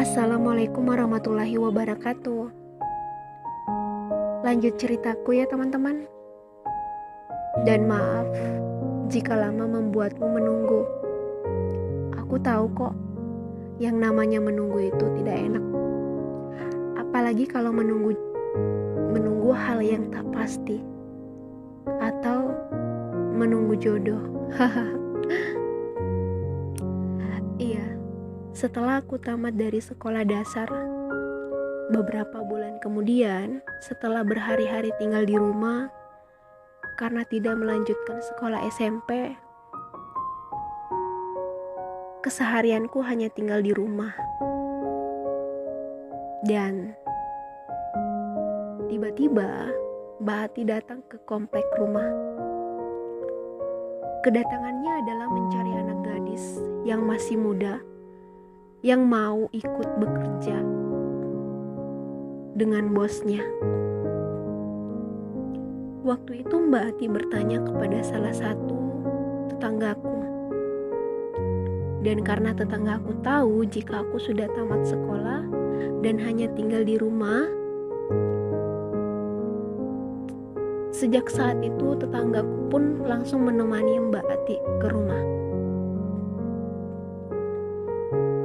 Assalamualaikum warahmatullahi wabarakatuh. Lanjut ceritaku ya teman-teman. Dan maaf jika lama membuatmu menunggu. Aku tahu kok, yang namanya menunggu itu tidak enak. Apalagi kalau menunggu hal yang tak pasti. Atau menunggu jodoh. Iya, setelah aku tamat dari sekolah dasar, beberapa bulan kemudian, setelah berhari-hari tinggal di rumah karena tidak melanjutkan sekolah SMP, keseharianku hanya tinggal di rumah. Dan tiba-tiba Mbak Ati datang ke komplek rumah. Kedatangannya adalah mencari anak gadis yang masih muda, yang mau ikut bekerja dengan bosnya. Waktu itu Mbak Ati bertanya kepada salah satu tetanggaku. Dan karena tetanggaku tahu jika aku sudah tamat sekolah dan hanya tinggal di rumah, sejak saat itu tetanggaku pun langsung menemani Mbak Ati ke rumah.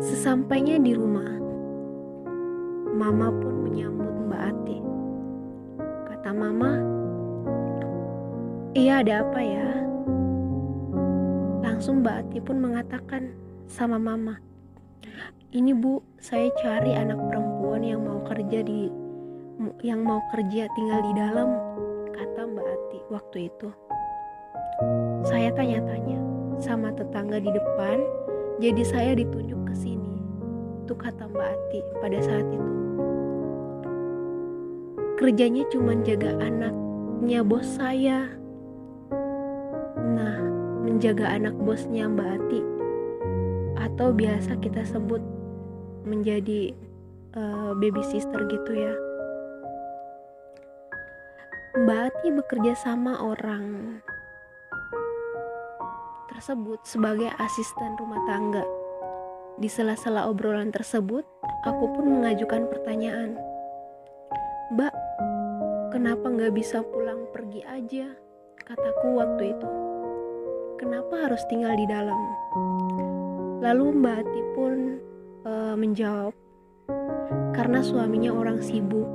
Sesampainya di rumah, Mama pun menyambut Mbak Ati. Kata Mama, "Iya, ada apa ya?" Langsung Mbak Ati pun mengatakan sama Mama, "Ini Bu, saya cari anak perempuan yang mau kerja tinggal di dalam," kata Mbak Ati waktu itu. Saya tanya-tanya sama tetangga di depan, jadi saya ditunjuk ke sini. Itu kata Mbak Ati pada saat itu. Kerjanya cuma jaga anaknya bos saya. Nah, menjaga anak bosnya Mbak Ati, atau biasa kita sebut menjadi baby sister gitu ya. Mbak Ati bekerja sama orang tersebut sebagai asisten rumah tangga. Di sela-sela obrolan tersebut, aku pun mengajukan pertanyaan. "Mbak, kenapa gak bisa pulang pergi aja?" kataku waktu itu. "Kenapa harus tinggal di dalam?" Lalu Mbak Ati pun menjawab, "Karena suaminya orang sibuk,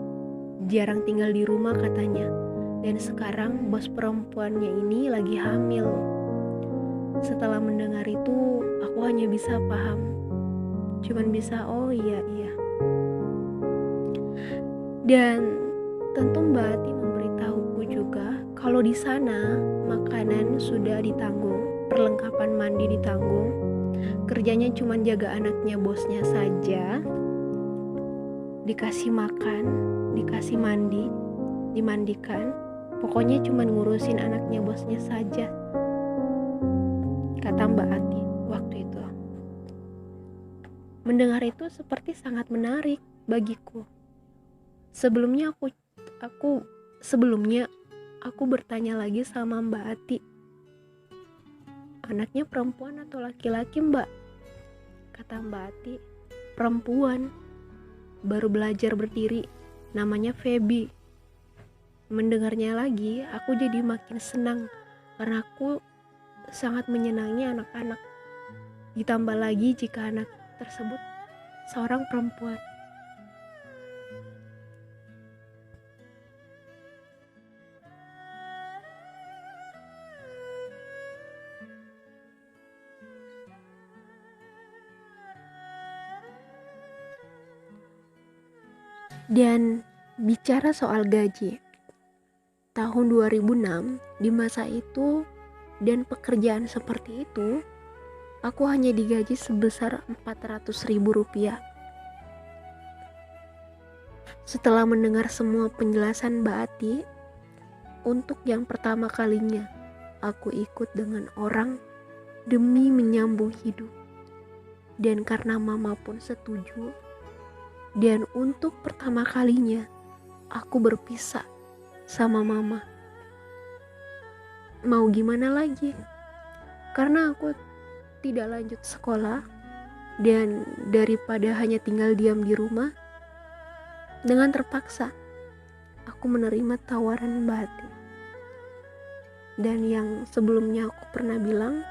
jarang tinggal di rumah katanya. Dan sekarang bos perempuannya ini lagi hamil." Setelah mendengar itu, aku hanya bisa paham. Cuman bisa, oh iya. Dan tentu Mbak Ati memberitahuku juga kalau di sana makanan sudah ditanggung, perlengkapan mandi ditanggung, kerjanya cuma jaga anaknya bosnya saja, dikasih makan, dikasih mandi, dimandikan, pokoknya cuma ngurusin anaknya bosnya saja, kata Mbak Ati waktu itu. Mendengar itu seperti sangat menarik bagiku. Sebelumnya aku bertanya lagi sama Mbak Ati, "Anaknya perempuan atau laki-laki, Mbak?" Kata Mbak Ati, "Perempuan, baru belajar berdiri, namanya Feby." Mendengarnya lagi, aku jadi makin senang karena aku sangat menyenangi anak-anak. Ditambah lagi jika anak tersebut seorang perempuan. Dan bicara soal gaji, tahun 2006 di masa itu dan pekerjaan seperti itu, aku hanya digaji sebesar Rp400.000. Setelah mendengar semua penjelasan Mbak Ati, untuk yang pertama kalinya aku ikut dengan orang demi menyambung hidup. Dan karena Mama pun setuju, dan untuk pertama kalinya aku berpisah sama Mama. Mau gimana lagi? Karena aku tidak lanjut sekolah, Dan daripada hanya tinggal diam di rumah, dengan terpaksa aku menerima tawaran Mbak Ati. Dan yang sebelumnya aku pernah bilang,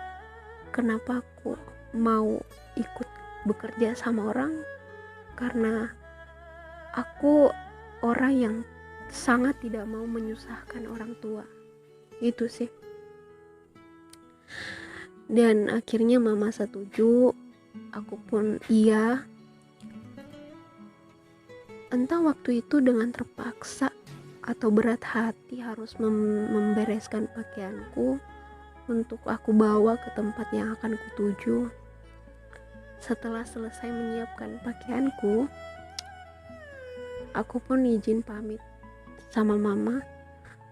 kenapa aku mau ikut bekerja sama orang, karena aku orang yang sangat tidak mau menyusahkan orang tua. Itu sih. Dan akhirnya mama setuju, aku pun iya. Entah waktu itu dengan terpaksa atau berat hati harus membereskan pakaianku untuk aku bawa ke tempat yang akan kutuju. Setelah selesai menyiapkan pakaianku, aku pun izin pamit sama mama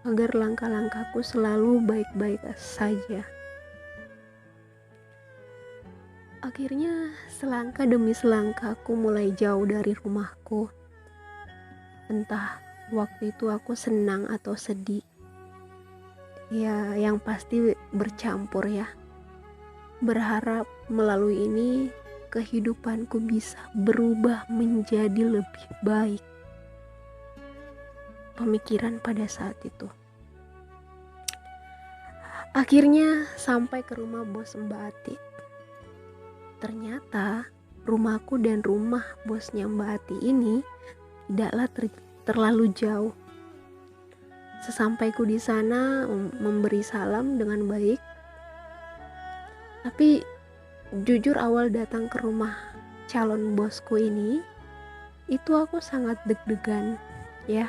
agar langkah-langkahku selalu baik-baik saja. Akhirnya selangkah demi selangkah aku mulai jauh dari rumahku. Entah waktu itu aku senang atau sedih. Ya, yang pasti bercampur ya. Berharap melalui ini kehidupanku bisa berubah menjadi lebih baik. Pemikiran pada saat itu. Akhirnya sampai ke rumah bos Mbak Ati. Ternyata rumahku dan rumah bosnya Mbak Ati ini tidaklah terlalu jauh. Sesampaiku di sana memberi salam dengan baik. Tapi jujur awal datang ke rumah calon bosku ini, itu aku sangat deg-degan ya.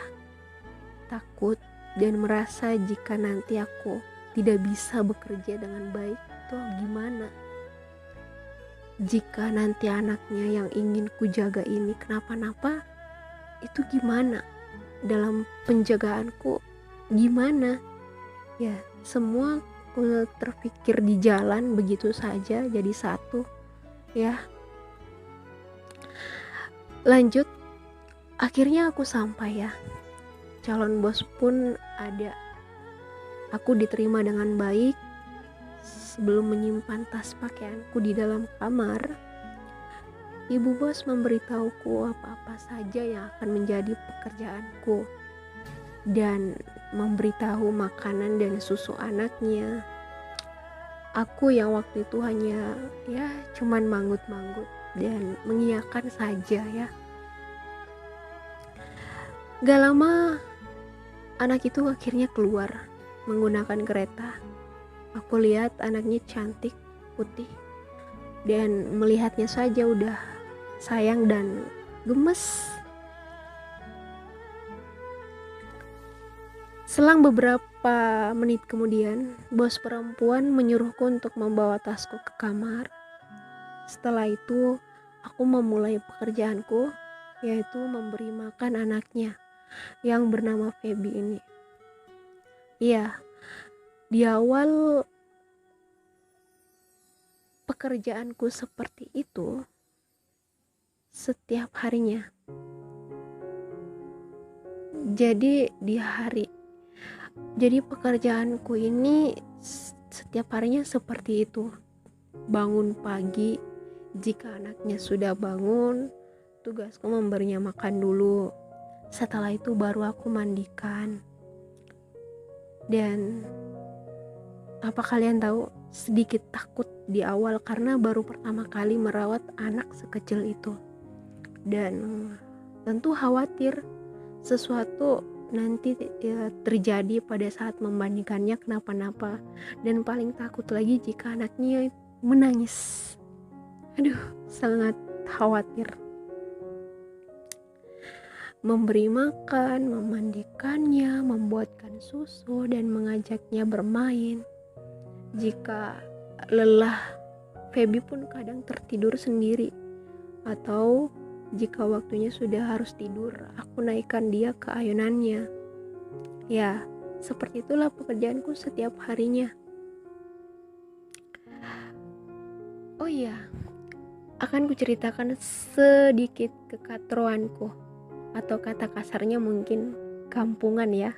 Takut dan merasa jika nanti aku tidak bisa bekerja dengan baik, itu gimana? Jika nanti anaknya yang ingin kujaga ini kenapa-napa, itu gimana? Dalam penjagaanku gimana? Ya, semua aku terpikir di jalan begitu saja jadi satu ya. Lanjut, akhirnya aku sampai ya. Calon bos pun ada. Aku diterima dengan baik. Sebelum menyimpan tas pakaianku di dalam kamar, ibu bos memberitahuku apa-apa saja yang akan menjadi pekerjaanku dan memberitahu makanan dan susu anaknya. Aku yang waktu itu hanya ya cuman manggut-manggut dan mengiyakan saja ya. Gak lama anak itu akhirnya keluar menggunakan kereta. Aku lihat anaknya cantik, putih, dan melihatnya saja udah sayang dan gemes. Selang beberapa menit kemudian, bos perempuan menyuruhku untuk membawa tasku ke kamar. Setelah itu, aku memulai pekerjaanku, yaitu memberi makan anaknya yang bernama Feby ini. Iya, di awal pekerjaanku seperti itu setiap harinya. Jadi pekerjaanku ini setiap harinya seperti itu. Bangun pagi, jika anaknya sudah bangun, tugasku memberinya makan dulu. Setelah itu baru aku mandikan. Dan apa kalian tahu, sedikit takut di awal karena baru pertama kali merawat anak sekecil itu. Dan tentu khawatir sesuatu nanti terjadi pada saat memandikannya kenapa-napa. Dan paling takut lagi jika anaknya menangis. Aduh, sangat khawatir. Memberi makan, memandikannya, membuatkan susu, dan mengajaknya bermain. Jika lelah, Feby pun kadang tertidur sendiri. Atau jika waktunya sudah harus tidur, aku naikkan dia ke ayunannya. Ya, seperti itulah pekerjaanku setiap harinya. Oh iya, akan kuceritakan sedikit kekatroanku. Atau kata kasarnya mungkin kampungan ya.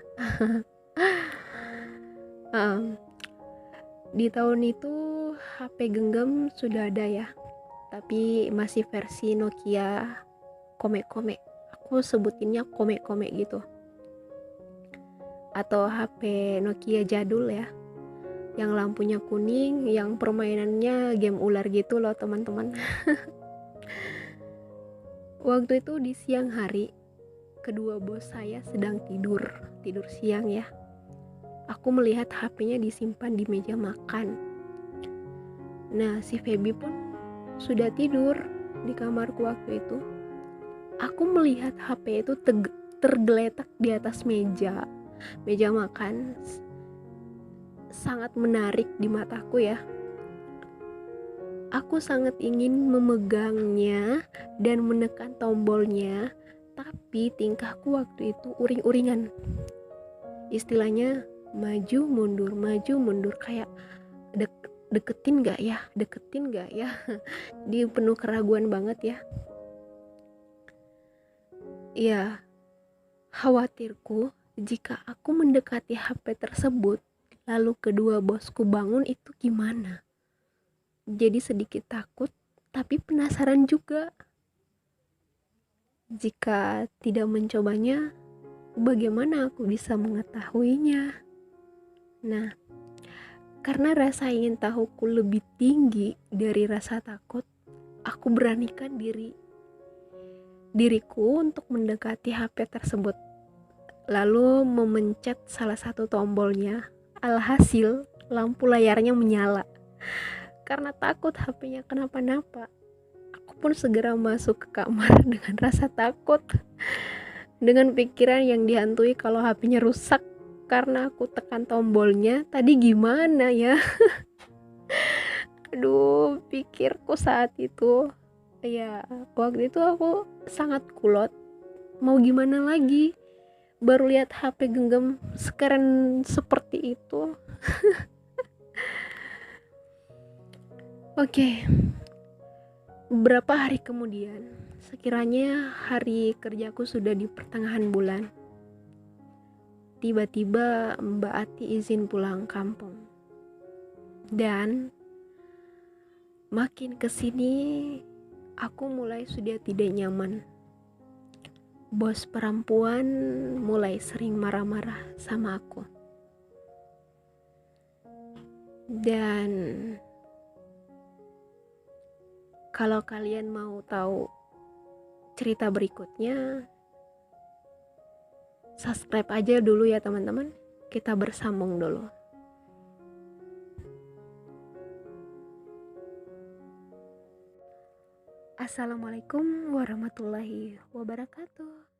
Di tahun itu HP genggam sudah ada ya. tapi masih versi Nokia kome-kome. Aku sebutinnya kome-kome gitu. Atau HP Nokia jadul ya, yang lampunya kuning, yang permainannya game ular gitu loh teman-teman. Waktu itu di siang hari, kedua bos saya sedang tidur siang ya. Aku melihat HP-nya disimpan di meja makan. Nah, si Feby pun sudah tidur di kamarku waktu itu. Aku melihat HP itu tergeletak di atas meja makan. Sangat menarik di mataku ya. Aku sangat ingin memegangnya dan menekan tombolnya, tapi tingkahku waktu itu uring-uringan. Istilahnya maju mundur kayak deketin gak ya dia penuh keraguan banget ya. Ya, khawatirku jika aku mendekati HP tersebut lalu kedua bosku bangun itu gimana. Jadi sedikit takut tapi penasaran juga. Jika tidak mencobanya, bagaimana aku bisa mengetahuinya? Nah, karena rasa ingin tahuku lebih tinggi dari rasa takut, aku beranikan diriku untuk mendekati HP tersebut. Lalu memencet salah satu tombolnya. Alhasil, lampu layarnya menyala. Karena takut HP-nya kenapa-napa, aku pun segera masuk ke kamar dengan rasa takut. Dengan pikiran yang dihantui kalau HP-nya rusak karena aku tekan tombolnya tadi gimana ya. Aduh, pikirku saat itu ya, waktu itu aku sangat kulot. Mau gimana lagi, baru lihat HP genggam sekeren seperti itu. Oke, beberapa hari kemudian, sekiranya hari kerjaku sudah di pertengahan bulan, tiba-tiba Mbak Ati izin pulang kampung. Dan makin kesini aku mulai sudah tidak nyaman. Bos perempuan mulai sering marah-marah sama aku. Dan kalau kalian mau tahu cerita berikutnya, subscribe aja dulu ya teman-teman. Kita bersambung dulu. Assalamualaikum warahmatullahi wabarakatuh.